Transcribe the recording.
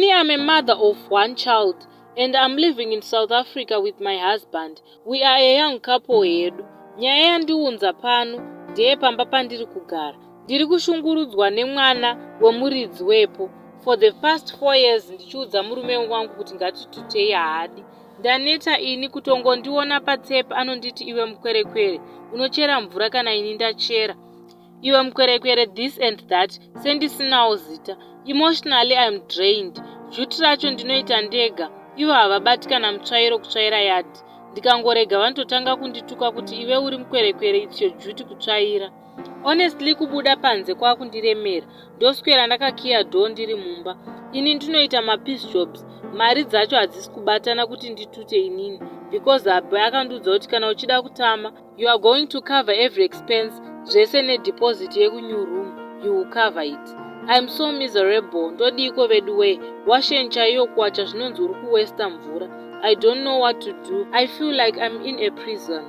I'm a mother of one child and I'm living in South Africa with my husband. We are a young couple hedu. Nyaya yandiunza pano ndeye pamba pandiri kugara. Ndiri kushungurudzwa nemwana wemuridzi wepo. For the past 4 years ndichiudza murume wangu kuti ngatitutei hadi. Ndaneta ini kutongondiona patsepa anonditi iwe mukwerekwere unochera mvura kana ini ndachera. Iwe mukwerekwere this and that sendisinawo zita. Emotionally I'm drained. Juti racho ndinoita ndega. Ivo havabati kana mutsvairo kutsvaira yadhi. Ndikangorega vanototanga kundituka kuti iwe uri mukwerekwere it's your duty kutsvaira. Honestly kubuda panze kwakundiremera. Ndoswera ndakakiya dhoo ndiri mumba. Ini ndinoita mapiece jobs. Mari dzacho hadzisi kubatana kuti nditute inini. Because abba akandiudza kuti kana uchida kutama, you are going to cover every expense. Zvese nedeposit yekunyu room. You will cover it. I'm so miserable. Ndodiko vedu we. Washencha iyo kuwacha zvinonzi uri kuwesta mvura. I don't know what to do. I feel like I'm in a prison.